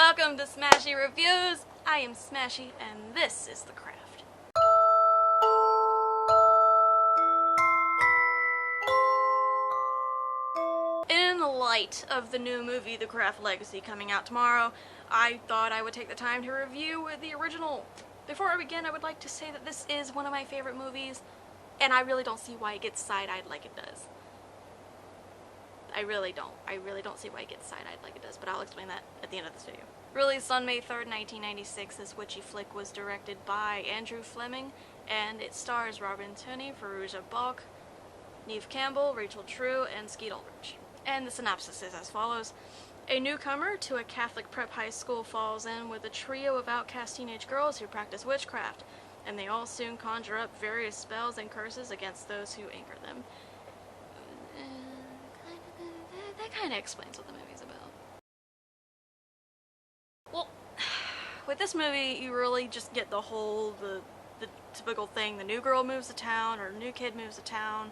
Welcome to Smashie Reviews! I am Smashie, and this is The Craft. In light of the new movie The Craft Legacy coming out tomorrow, I thought I would take the time to review the original. Before I begin, I would like to say that this is one of my favorite movies, and I really don't see why it gets side-eyed like it does. I really don't see why it gets side-eyed like it does, but I'll explain that at the end of this video. Released on May 3rd, 1996, this witchy flick was directed by Andrew Fleming, and it stars Robin Tunney, Fairuza Balk, Neve Campbell, Rachel True, and Skeet Ulrich. And the synopsis is as follows. A newcomer to a Catholic prep high school falls in with a trio of outcast teenage girls who practice witchcraft, and they all soon conjure up various spells and curses against those who anchor them. That kind of explains what the movie's about. Well, with this movie, you really just get the whole, the typical thing. The new girl moves to town, or new kid moves to town,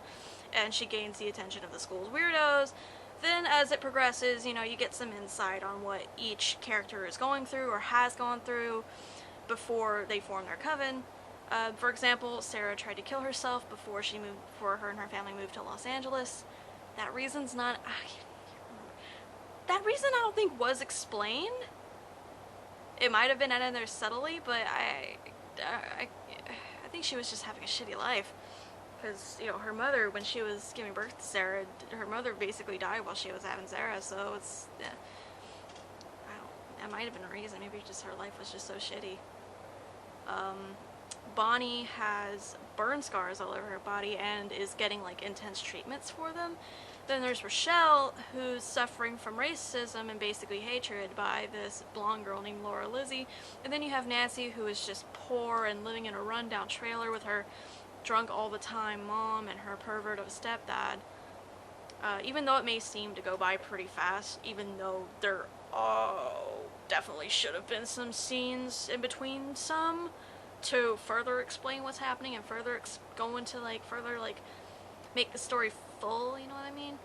and she gains the attention of the school's weirdos. Then, as it progresses, you know, you get some insight on what each character is going through, or has gone through, before they form their coven. For example, Sarah tried to kill herself before her and her family moved to Los Angeles. That reason's not... That reason I don't think was explained. It might have been added in there subtly, but I think she was just having a shitty life. Because, you know, her mother, when she was giving birth to Sarah, her mother basically died while she was having Sarah, so it's... that might have been a reason. Maybe just her life was just so shitty. Bonnie has burn scars all over her body and is getting, like, intense treatments for them. Then there's Rochelle, who's suffering from racism and basically hatred by this blonde girl named Laura Lizzie. And then you have Nancy, who is just poor and living in a rundown trailer with her drunk all the time mom and her pervert of a stepdad. Even though it may seem to go by pretty fast, even though there definitely should have been some scenes in between some to further explain what's happening and further go into further make the story full, you know what I mean?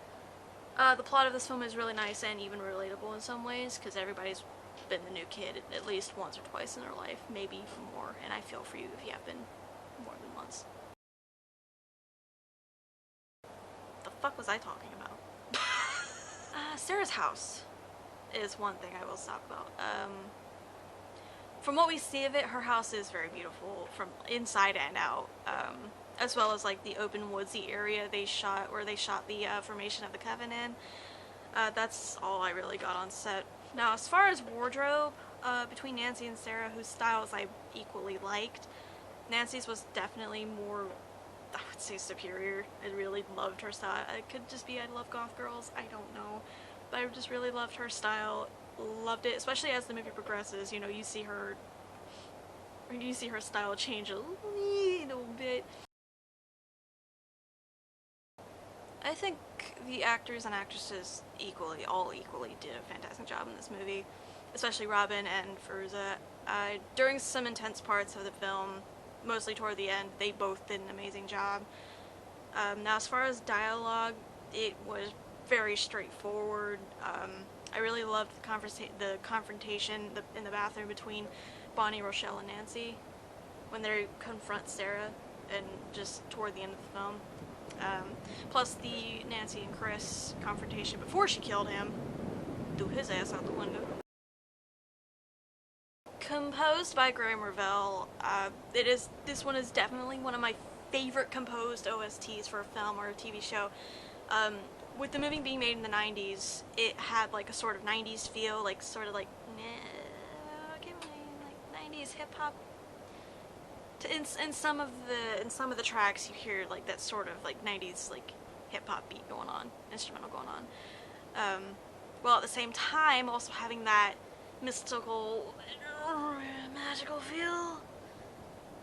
The plot of this film is really nice and even relatable in some ways, because everybody's been the new kid at least once or twice in their life, maybe even more, and I feel for you if you have been more than once. The fuck was I talking about? Sarah's house is one thing I will talk about. From what we see of it, her house is very beautiful from inside and out. As well as like the open woodsy area where they shot the formation of the coven in. That's all I really got on set. Now, as far as wardrobe, between Nancy and Sarah, whose styles I equally liked, Nancy's was definitely more, I would say, superior. I really loved her style. It could just be I love goth girls, I don't know. But I just really loved her style, loved it, especially as the movie progresses. You know, you see her style change a little bit. I think the actors and actresses all equally did a fantastic job in this movie, especially Robin and Fairuza. During some intense parts of the film, mostly toward the end, they both did an amazing job. Now, as far as dialogue, it was very straightforward. I really loved the confrontation in the bathroom between Bonnie, Rochelle, and Nancy when they confront Sarah, and just toward the end of the film. Plus the Nancy and Chris confrontation before she killed him, threw his ass out the window. Composed by Graham Revell, this one is definitely one of my favorite composed OSTs for a film or a TV show. With the movie being made in the 90s, it had like a sort of 90s feel, like 90s hip hop. In some of the tracks, you hear like that sort of like 90s like hip hop beat going on, instrumental going on. While at the same time also having that mystical, magical feel.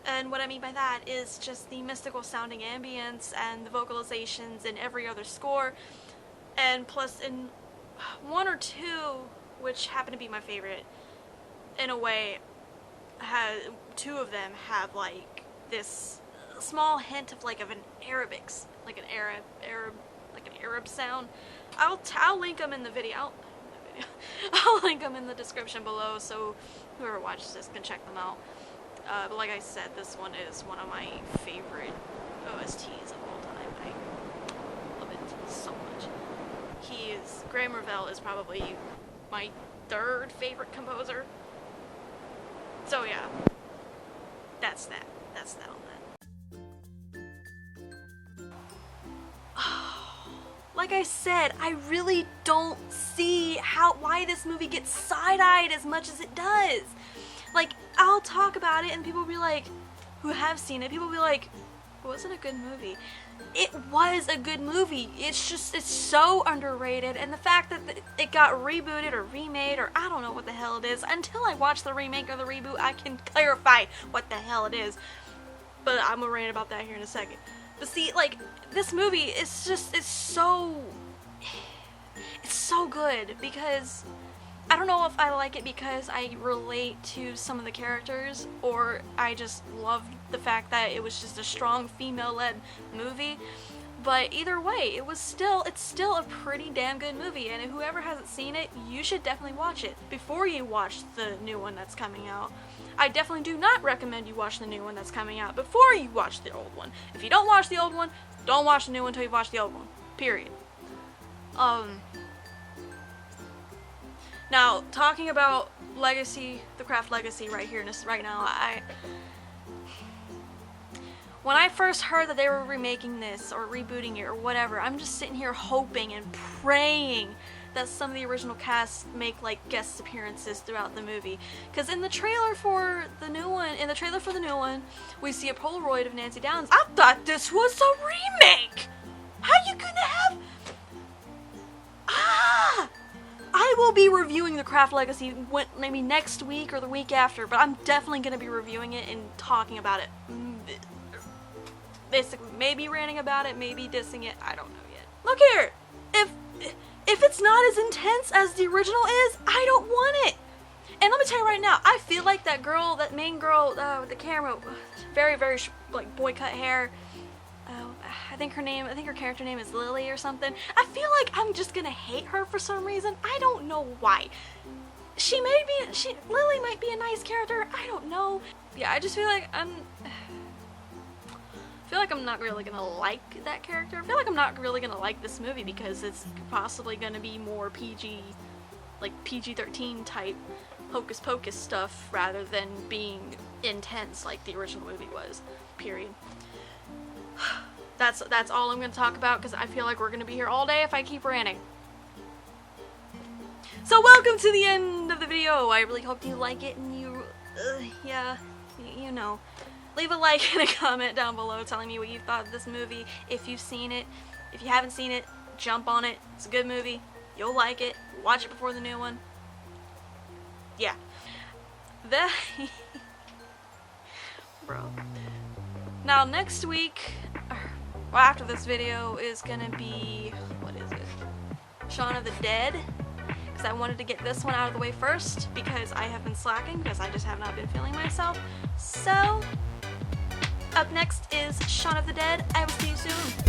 And what I mean by that is just the mystical sounding ambience and the vocalizations in every other score. And plus in one or two, which happen to be my favorite, in a way, two of them have like this small hint of an Arabic, like an Arab sound. I'll link them in the video. I'll link them in the description below so whoever watches this can check them out. But like I said, this one is one of my favorite OSTs of all time. I love it so much. Graham Revell is probably my third favorite composer. So yeah, that's that on that. Like I said, I really don't see why this movie gets side-eyed as much as it does. Like, I'll talk about it and people will be like, who have seen it, people will be like, it wasn't a good movie. It was a good movie. It's just, it's so underrated, and the fact that it got rebooted or remade, or I don't know what the hell it is, until I watch the remake or the reboot, I can clarify what the hell it is. But I'm gonna rant about that here in a second. But see, like, this movie is just, it's so good, because I don't know if I like it because I relate to some of the characters, or I just loved the fact that it was just a strong female-led movie. But either way, it's still a pretty damn good movie, and whoever hasn't seen it, you should definitely watch it before you watch the new one that's coming out. I definitely do not recommend you watch the new one that's coming out before you watch the old one. If you don't watch the old one, don't watch the new one until you've watched the old one. Period. Now, talking about Legacy, the Craft Legacy right here, right now, when I first heard that they were remaking this, or rebooting it, or whatever, I'm just sitting here hoping and praying that some of the original cast make, like, guest appearances throughout the movie. Because in the trailer for the new one, we see a Polaroid of Nancy Downs. I thought this was a remake! How you gonna have... I will be reviewing the Craft Legacy maybe next week or the week after, but I'm definitely going to be reviewing it and talking about it. Basically, maybe ranting about it, maybe dissing it, I don't know yet. Look here! If it's not as intense as the original is, I don't want it! And let me tell you right now, I feel like that main girl with the camera, very, very, like, boy cut hair, I think her character name is Lily or something. I feel like I'm just gonna hate her for some reason. I don't know why. Lily might be a nice character. I don't know. Yeah, I just feel like I'm not really gonna like that character. I feel like I'm not really gonna like this movie because it's possibly gonna be more PG, like PG-13 type hocus pocus stuff rather than being intense like the original movie was. Period. That's all I'm going to talk about because I feel like we're going to be here all day if I keep ranting. So welcome to the end of the video. I really hope you like it and you know. Leave a like and a comment down below telling me what you thought of this movie. If you've seen it. If you haven't seen it, jump on it. It's a good movie. You'll like it. Watch it before the new one. Yeah. Bro. Now next week... well, after this video is gonna be, what is it? Shaun of the Dead, because I wanted to get this one out of the way first because I have been slacking because I just have not been feeling myself. So, up next is Shaun of the Dead. I will see you soon.